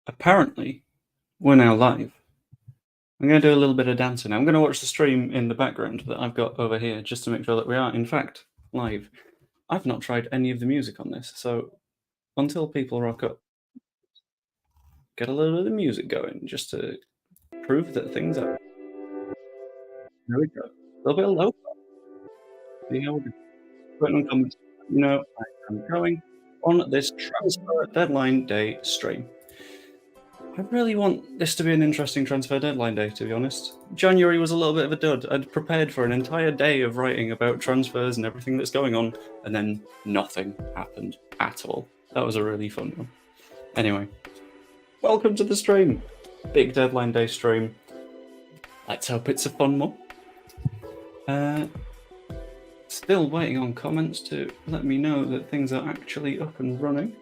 Apparently, we're now live. I'm going to do a little bit of dancing. I'm going to watch the stream in the background that I've got over here just to make sure that we are, in fact, live. I've not tried any of the music on this, so until people rock up, get a little bit of music going just to prove that things are. There we go. A little bit of low. Being able to put on comments. I am going on this transfer deadline day stream. I really want this to be an interesting transfer deadline day, to be honest. January was a little bit of a dud. I'd prepared for an entire day of writing about transfers and everything that's going on, and then nothing happened at all. That was a really fun one. Anyway, welcome to the stream. Big deadline day stream. Let's hope it's a fun one. Still waiting on comments to let me know that things are actually up and running.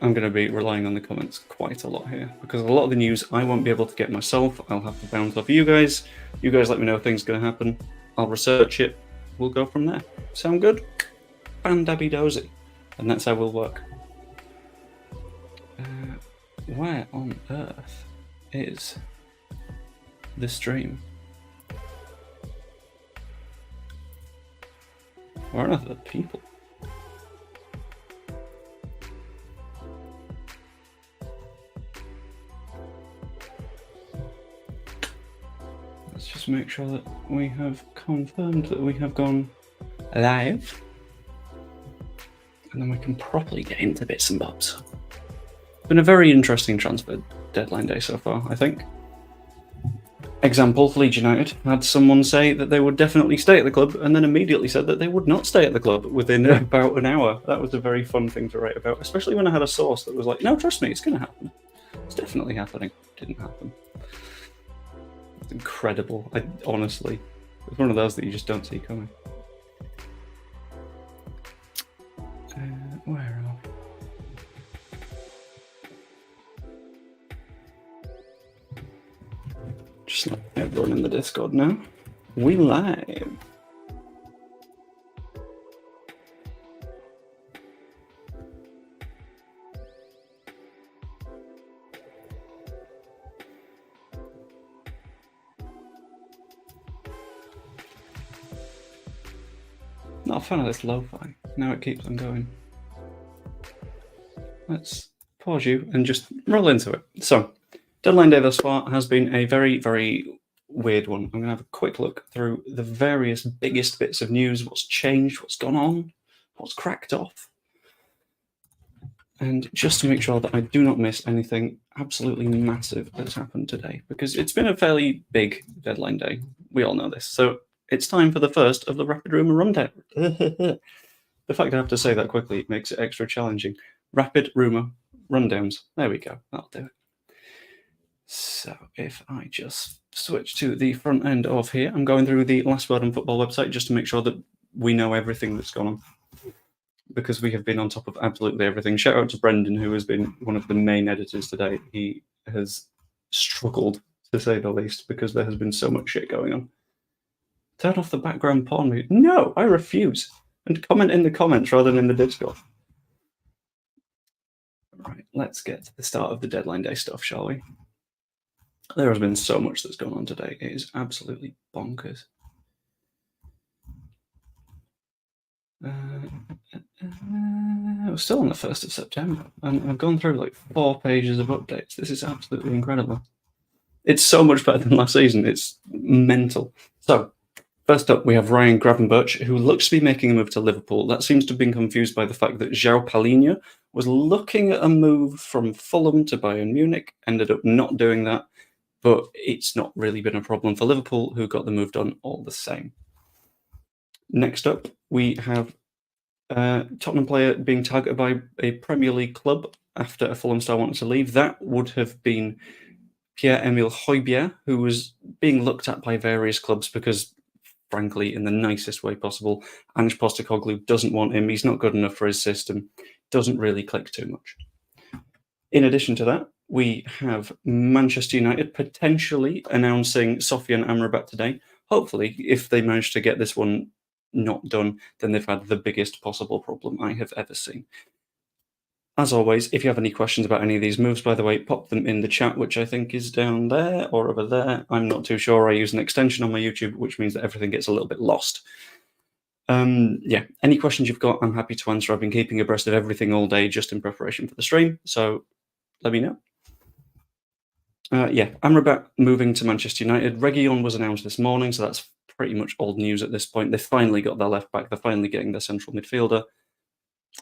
I'm going to be relying on the comments quite a lot here because a lot of the news I won't be able to get myself. I'll have to bounce off you guys. You guys let me know if things are going to happen. I'll research it. We'll go from there. Sound good? Bandabby dozy. And that's how we'll work. Where on earth is the stream? Where on earth are the people? Let's just make sure that we have confirmed that we have gone live. And then we can properly get into bits and bobs. It's been a very interesting transfer deadline day so far, I think. Example, Leeds United had someone say that they would definitely stay at the club and then immediately said that they would not stay at the club within about an hour. That was a very fun thing to write about, especially when I had a source that was like, no, trust me, it's going to happen. It's definitely happening. It didn't happen. It's incredible. Honestly, it's one of those that you just don't see coming. Where are we? Just let everyone in the Discord now. We live. Not a fan of this lo-fi. Now it keeps on going. Let's pause you and just roll into it. So, deadline day thus far has been a very, very weird one. I'm going to have a quick look through the various biggest bits of news, what's changed, what's gone on, what's cracked off. And just to make sure that I do not miss anything absolutely massive that's happened today, because it's been a fairly big deadline day. We all know this. So it's time for the first of the Rapid Rumour Rundown. The fact I have to say that quickly makes it extra challenging. Rapid Rumour Rundowns. There we go. That'll do it. So if I just switch to the front end of here, I'm going through the Last Word on Football website just to make sure that we know everything that's gone on, because we have been on top of absolutely everything. Shout out to Brendan, who has been one of the main editors today. He has struggled, to say the least, because there has been so much shit going on. Turn off the background porn music. No, I refuse. And comment in the comments rather than in the Discord. Right, let's get to the start of the deadline day stuff, shall we? There has been so much that's gone on today. It is absolutely bonkers. We're still on the 1st of September, and I've gone through like 4 pages of updates. This is absolutely incredible. It's so much better than last season. It's mental. So, first up, we have Ryan Gravenberch, who looks to be making a move to Liverpool. That seems to have been confused by the fact that João Palhinha was looking at a move from Fulham to Bayern Munich, ended up not doing that, but it's not really been a problem for Liverpool, who got the move done all the same. Next up, we have a Tottenham player being targeted by a Premier League club after a Fulham star wanted to leave. That would have been Pierre-Emile Højbjerg, who was being looked at by various clubs because, frankly, in the nicest way possible, Ange Postecoglou doesn't want him. He's not good enough for his system. Doesn't really click too much. In addition to that, we have Manchester United potentially announcing Sofian Amrabat today. Hopefully, if they manage to get this one not done, then they've had the biggest possible problem I have ever seen. As always, if you have any questions about any of these moves, by the way, pop them in the chat, which I think is down there or over there. I'm not too sure. I use an extension on my YouTube, which means that everything gets a little bit lost. Yeah, any questions you've got, I'm happy to answer. I've been keeping abreast of everything all day just in preparation for the stream, so let me know. Yeah, Amrabat moving to Manchester United. Reguilon was announced this morning, so that's pretty much old news at this point. They finally got their left back. They're finally getting their central midfielder.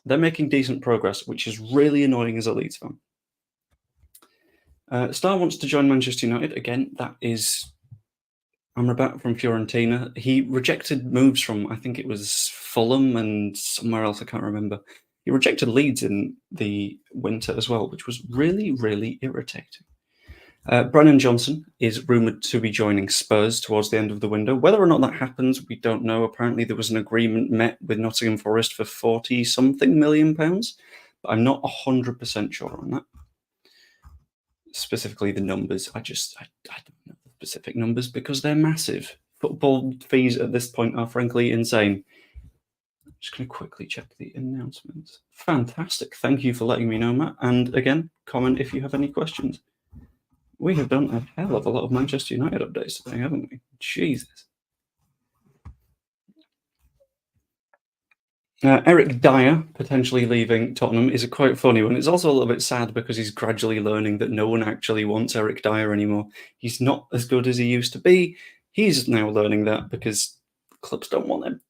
They're making decent progress, which is really annoying as a Leeds fan. Star wants to join Manchester United. Again, that is Amrabat from Fiorentina. He rejected moves from, I think it was Fulham and somewhere else, I can't remember. He rejected Leeds in the winter as well, which was really, really irritating. Brennan Johnson is rumoured to be joining Spurs towards the end of the window. Whether or not that happens, we don't know. Apparently, there was an agreement met with Nottingham Forest for £40-something million, but I'm not 100% sure on that. Specifically, the numbers. I don't know the specific numbers because they're massive. Football fees at this point are frankly insane. I'm just going to quickly check the announcements. Fantastic. Thank you for letting me know, Matt. And again, comment if you have any questions. We have done a hell of a lot of Manchester United updates today, haven't we? Jesus. Eric Dyer potentially leaving Tottenham is a quite funny one. It's also a little bit sad because he's gradually learning that no one actually wants Eric Dyer anymore. He's not as good as he used to be. He's now learning that because clubs don't want him.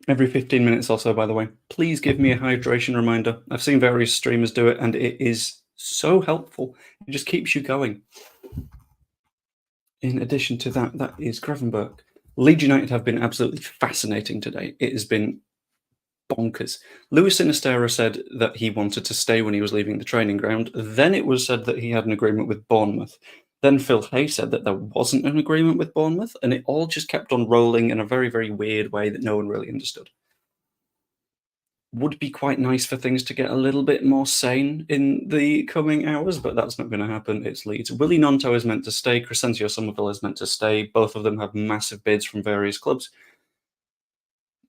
Every 15 minutes or so, by the way, please give me a hydration reminder. I've seen various streamers do it, and it is so helpful. It just keeps you going. In addition to that, that is Gravenberg. Leeds United have been absolutely fascinating today. It has been bonkers. Luis Sinistera said that he wanted to stay when he was leaving the training ground. Then it was said that he had an agreement with Bournemouth. Then Phil Hay said that there wasn't an agreement with Bournemouth, and it all just kept on rolling in a very, very weird way that no one really understood. Would be quite nice for things to get a little bit more sane in the coming hours, but that's not going to happen. It's Leeds. Willy Gnonto is meant to stay. Crescencio Somerville is meant to stay. Both of them have massive bids from various clubs.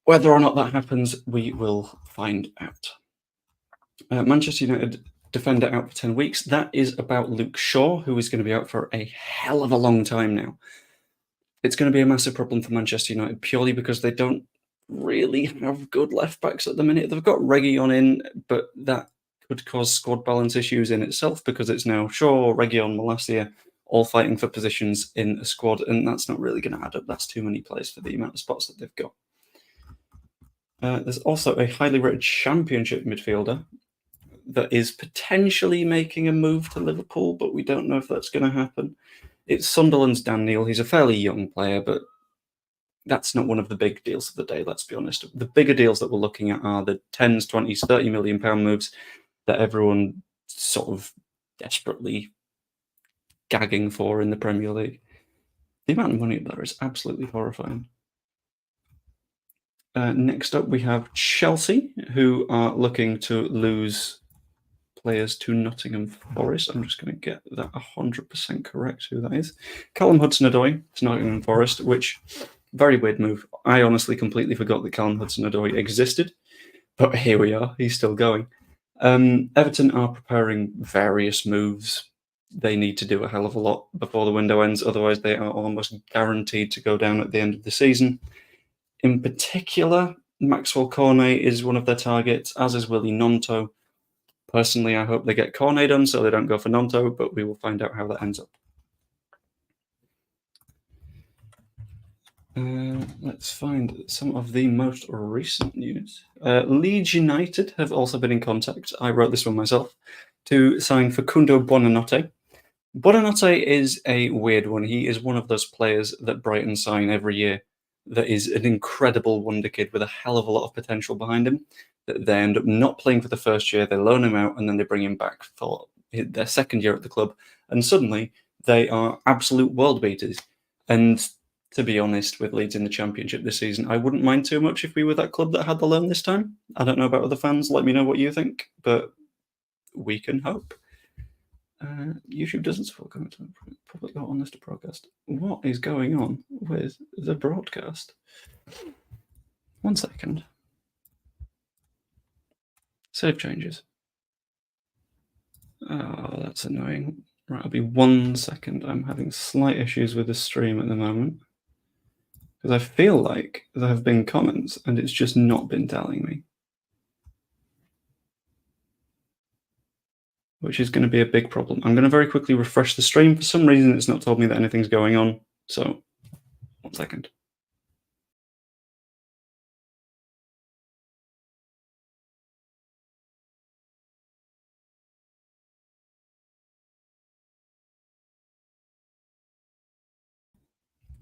Whether or not that happens, we will find out. Manchester United defender out for 10 weeks. That is about Luke Shaw, who is going to be out for a hell of a long time now. It's going to be a massive problem for Manchester United purely because they don't really have good left backs at the minute. They've got Reguilon in, but that could cause squad balance issues in itself because it's now Shaw, Reguilon, Malacia all fighting for positions in a squad, and that's not really going to add up. That's too many players for the amount of spots that they've got. There's also a highly rated Championship midfielder that is potentially making a move to Liverpool, but we don't know if that's going to happen. It's Sunderland's Dan Neil. He's a fairly young player, but that's not one of the big deals of the day, let's be honest. The bigger deals that we're looking at are the 10s, 20s, £30 million moves that everyone sort of desperately gagging for in the Premier League. The amount of money there is absolutely horrifying. Next up, we have Chelsea, who are looking to lose players to Nottingham Forest. I'm just going to get that 100% correct who that is. Callum Hudson-Odoi to Nottingham Forest, which, very weird move. I honestly completely forgot that Callum Hudson-Odoi existed, but here we are. He's still going. Everton are preparing various moves. They need to do a hell of a lot before the window ends, otherwise they are almost guaranteed to go down at the end of the season. In particular, Maxwell Cornet is one of their targets, as is Willy Gnonto. Personally, I hope they get Cornet done so they don't go for Gnonto, but we will find out how that ends up. Let's find some of the most recent news. Leeds United have also been in contact, I wrote this one myself, to sign Facundo Buonanotte. Buonanotte is a weird one. He is one of those players that Brighton sign every year that is an incredible wonder kid with a hell of a lot of potential behind him. They end up not playing for the first year, they loan him out, and then they bring him back for their second year at the club, and suddenly they are absolute world beaters. And to be honest, with Leeds in the Championship this season, I wouldn't mind too much if we were that club that had the loan this time. I don't know about other fans, let me know what you think, but we can hope. YouTube doesn't support comment on public or honest broadcast. What is going on with the broadcast? 1 second. Save changes. Oh, that's annoying. Right, I'll be 1 second. I'm having slight issues with the stream at the moment. Because I feel like there have been comments and it's just not been telling me. Which is going to be a big problem. I'm going to very quickly refresh the stream. For some reason, it's not told me that anything's going on. So, 1 second.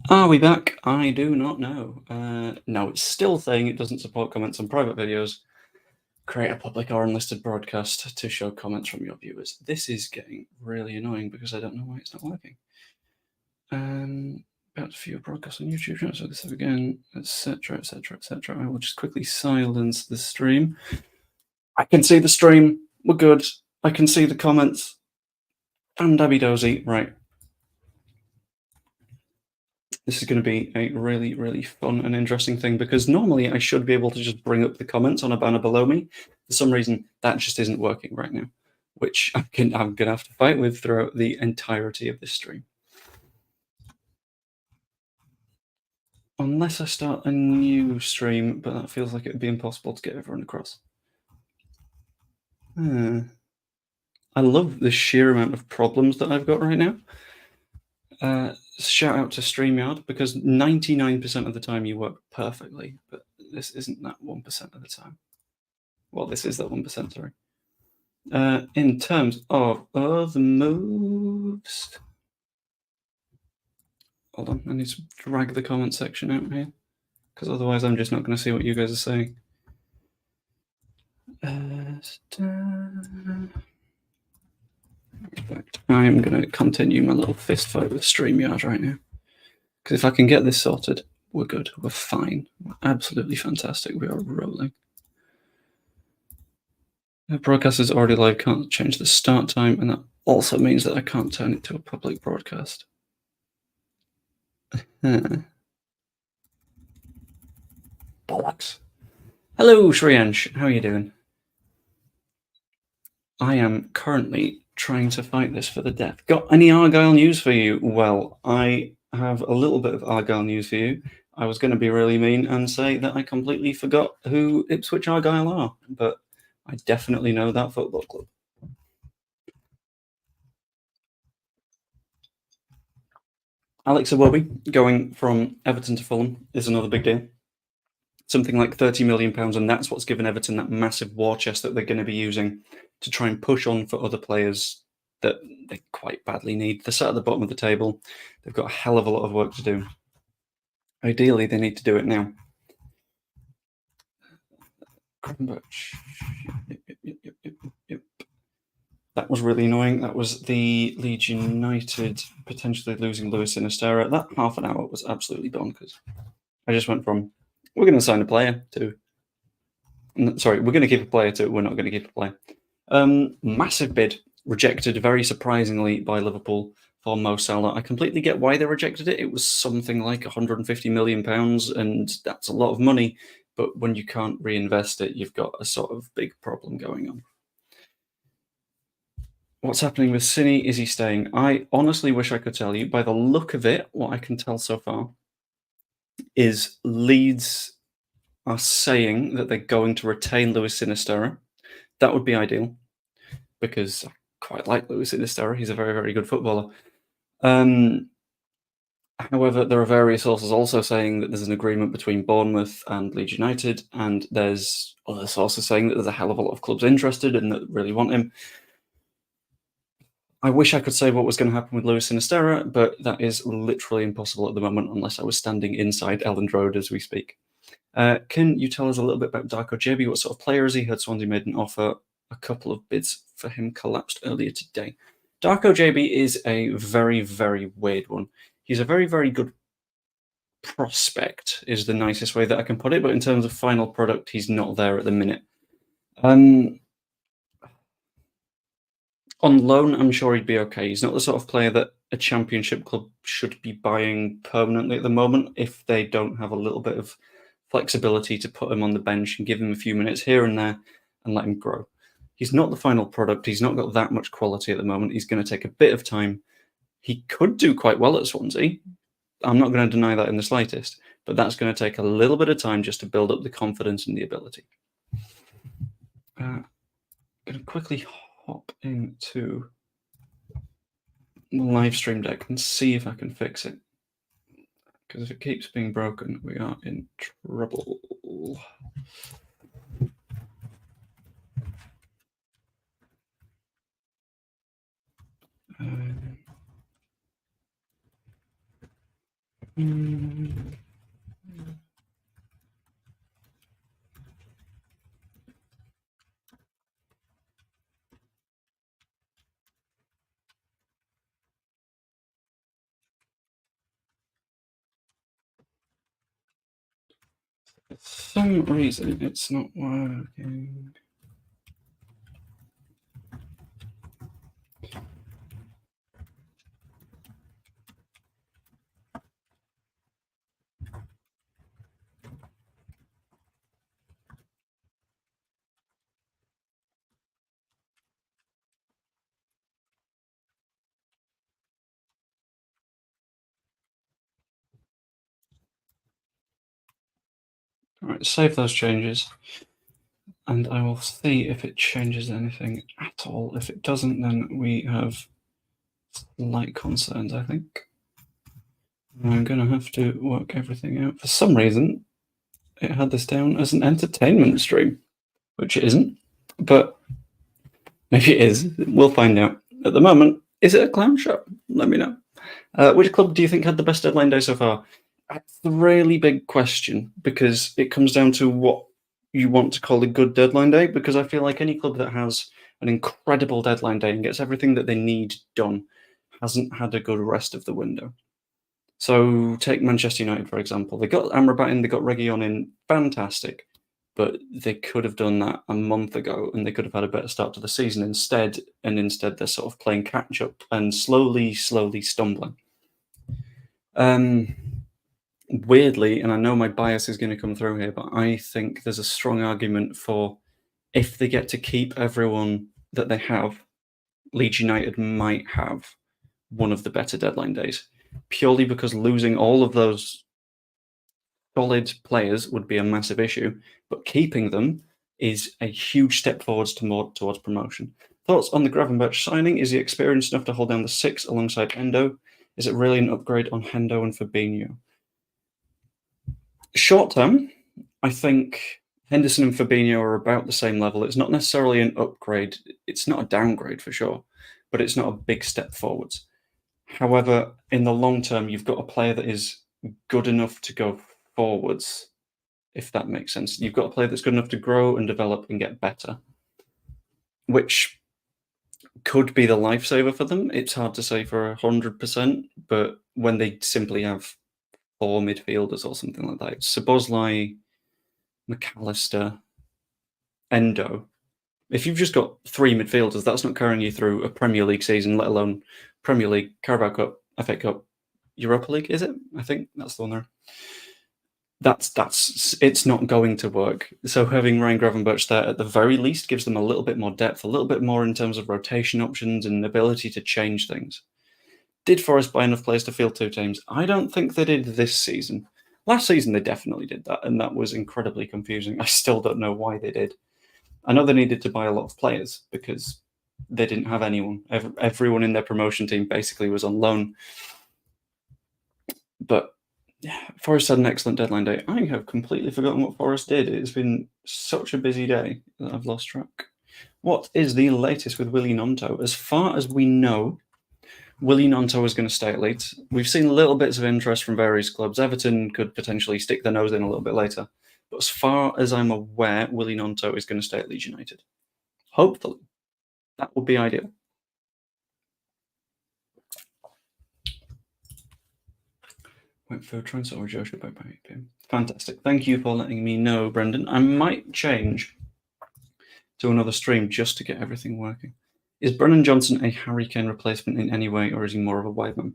Are we back? I do not know. No, it's still saying it doesn't support comments on private videos. Create a public or unlisted broadcast to show comments from your viewers. This is getting really annoying because I don't know why it's not working. About to view a broadcast on YouTube, transfer this again, etc., etc., etc. I will just quickly silence the stream. I can see the stream. We're good. I can see the comments. Dabby dozy. Right. This is going to be a really, really fun and interesting thing because normally I should be able to just bring up the comments on a banner below me. For some reason, that just isn't working right now, which I'm going to have to fight with throughout the entirety of this stream. Unless I start a new stream, but that feels like it would be impossible to get everyone across. I love the sheer amount of problems that I've got right now. Shout out to StreamYard, because 99% of the time you work perfectly, but this isn't that 1% of the time. Well, this is that 1%, sorry. In terms of other moves... Hold on, I need to drag the comment section out here, because otherwise I'm just not going to see what you guys are saying. In fact, I am going to continue my little fist fight with StreamYard right now. Because if I can get this sorted, we're good. We're fine. We're absolutely fantastic. We are rolling. The broadcast is already live. Can't change the start time, and that also means that I can't turn it to a public broadcast. Bollocks. Hello, Shriyansh. How are you doing? I am currently trying to fight this for the death. Got any Argyle news for you? Well, I have a little bit of Argyle news for you. I was going to be really mean and say that I completely forgot who Ipswich Argyle are, but I definitely know that football club. Alex Iwobi going from Everton to Fulham is another big deal. Something like £30 million, and that's what's given Everton that massive war chest that they're going to be using to try and push on for other players that they quite badly need. They're sat at the bottom of the table. They've got a hell of a lot of work to do. Ideally, they need to do it now. Yep. That was really annoying. That was the Leeds United potentially losing Luis Sinisterra. That half an hour was absolutely bonkers. I just went from, we're going to sign a player, to, sorry, we're going to keep a player, to, we're not going to keep a player. Massive bid, rejected very surprisingly by Liverpool for Mo Salah. I completely get why they rejected it. It was something like £150 million, and that's a lot of money. But when you can't reinvest it, you've got a sort of big problem going on. What's happening with Cine? Is he staying? I honestly wish I could tell you. By the look of it, what I can tell so far is Leeds are saying that they're going to retain Luis Sinisterra. That would be ideal, because I quite like Luis Sinisterra. He's a very, very good footballer. However, there are various sources also saying that there's an agreement between Bournemouth and Leeds United, and there's other sources saying that there's a hell of a lot of clubs interested and that really want him. I wish I could say what was going to happen with Luis Sinisterra, but that is literally impossible at the moment unless I was standing inside Elland Road as we speak. Can you tell us a little bit about Darko JB? What sort of player is he? Heard Swansea made an offer. A couple of bids for him collapsed earlier today. Darko JB is a very, very weird one. He's a very, very good prospect, is the nicest way that I can put it, but in terms of final product, he's not there at the minute. On loan, I'm sure he'd be okay. He's not the sort of player that a championship club should be buying permanently at the moment if they don't have a little bit of flexibility to put him on the bench and give him a few minutes here and there. and let him grow. He's not the final product. He's not got that much quality at the moment. He's going to take a bit of time. He could do quite well at Swansea. I'm not going to deny that in the slightest, but that's going to take a little bit of time just to build up the confidence and the ability. I'm going to quickly hop into the live stream deck and see if I can fix it. Because if it keeps being broken, we are in trouble. For some reason, it's not working. All right, save those changes, and I will see if it changes anything at all. If it doesn't, then we have slight concerns, I think. I'm going to have to work everything out. For some reason, it had this down as an entertainment stream, which it isn't, but maybe it is. We'll find out. At the moment, is it a clown show? Let me know. Which club do you think had the best deadline day so far? That's the really big question, because it comes down to what you want to call a good deadline day, because I feel like any club that has an incredible deadline day and gets everything that they need done hasn't had a good rest of the window. So take Manchester United, for example. They got Amrabat in, they got Reguilon in, fantastic. But they could have done that a month ago, and they could have had a better start to the season instead. And instead, they're sort of playing catch up and slowly stumbling. Weirdly, and I know my bias is going to come through here, but I think there's a strong argument for if they get to keep everyone that they have, Leeds United might have one of the better deadline days, purely because losing all of those solid players would be a massive issue, but keeping them is a huge step forwards towards promotion. Thoughts on the Gravenberch signing? Is he experienced enough to hold down the 6 alongside Endo? Is it really an upgrade on Hendo and Fabinho? Short term, I think Henderson and Fabinho are about the same level. It's not necessarily an upgrade. It's not a downgrade for sure, but it's not a big step forwards. However, in the long term, you've got a player that is good enough to go forwards, if that makes sense. You've got a player that's good enough to grow and develop and get better, which could be the lifesaver for them. It's hard to say for 100%, but when they simply have 4 midfielders or something like that, Szoboszlai, McAllister, Endo. If you've just got 3 midfielders, that's not carrying you through a Premier League season, let alone Premier League, Carabao Cup, FA Cup, Europa League, is it? I think that's the one there. It's not going to work. So having Ryan Gravenberch there at the very least gives them a little bit more depth, a little bit more in terms of rotation options and ability to change things. Did Forest buy enough players to field 2 teams? I don't think they did this season. Last season they definitely did that, and that was incredibly confusing. I still don't know why they did. I know they needed to buy a lot of players because they didn't have anyone. Everyone in their promotion team basically was on loan. But yeah, Forest had an excellent deadline day. I have completely forgotten what Forest did. It's been such a busy day that I've lost track. What is the latest with Willy Gnonto? As far as we know, Willy Gnonto is going to stay at Leeds. We've seen little bits of interest from various clubs. Everton could potentially stick their nose in a little bit later. But as far as I'm aware, Willy Gnonto is going to stay at Leeds United. Hopefully. That would be ideal. Wait for transfer or Joshua by 8 PM. Fantastic. Thank you for letting me know, Brendan. I might change to another stream just to get everything working. Is Brennan Johnson a Harry Kane replacement in any way, or is he more of a wide man?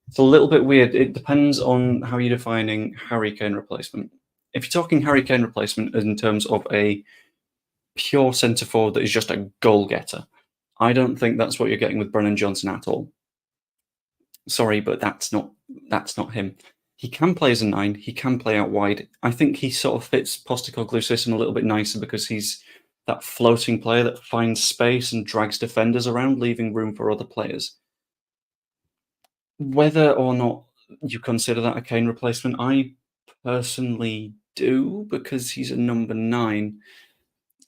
It's a little bit weird. It depends on how you're defining Harry Kane replacement. If you're talking Harry Kane replacement in terms of a pure centre forward that is just a goal getter. I don't think that's what you're getting with Brennan Johnson at all. Sorry, but that's not him. He can play as a 9. He can play out wide. I think he sort of fits Postecoglou's system a little bit nicer because he's that floating player that finds space and drags defenders around, leaving room for other players. Whether or not you consider that a Kane replacement, I personally do, because he's a number 9.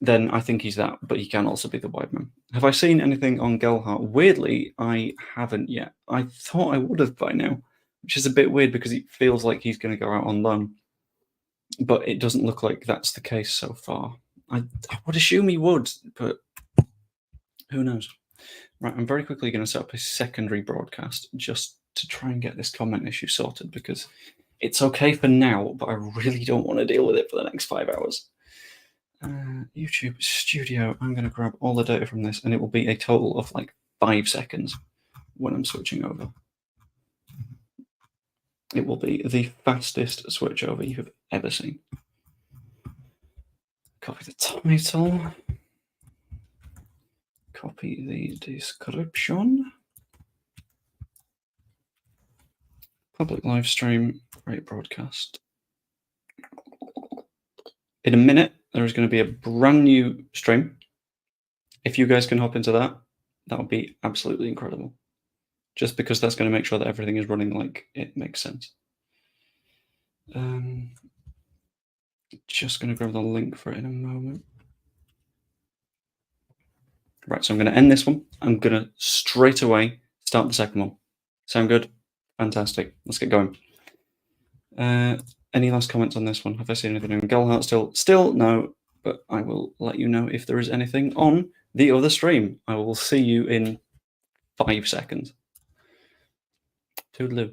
Then I think he's that, but he can also be the wide man. Have I seen anything on Gelhardt? Weirdly, I haven't yet. I thought I would have by now, which is a bit weird because it feels like he's going to go out on loan. But it doesn't look like that's the case so far. I would assume he would, but who knows? Right, I'm very quickly going to set up a secondary broadcast just to try and get this comment issue sorted, because it's okay for now, but I really don't want to deal with it for the next 5 hours. YouTube Studio, I'm going to grab all the data from this, and it will be a total of like 5 seconds when I'm switching over. It will be the fastest switch over you have ever seen. Copy the title. Copy the description. Public live stream, great broadcast. In a minute, there is going to be a brand new stream. If you guys can hop into that, that would be absolutely incredible. Just because that's going to make sure that everything is running like it makes sense. Just going to grab the link for it in a moment. Right, so I'm going to end this one. I'm going to straight away start the second one. Sound good? Fantastic. Let's get going. Any last comments on this one? Have I seen anything on Gelhardt still? Still no, but I will let you know if there is anything on the other stream. I will see you in 5 seconds. Toodaloo.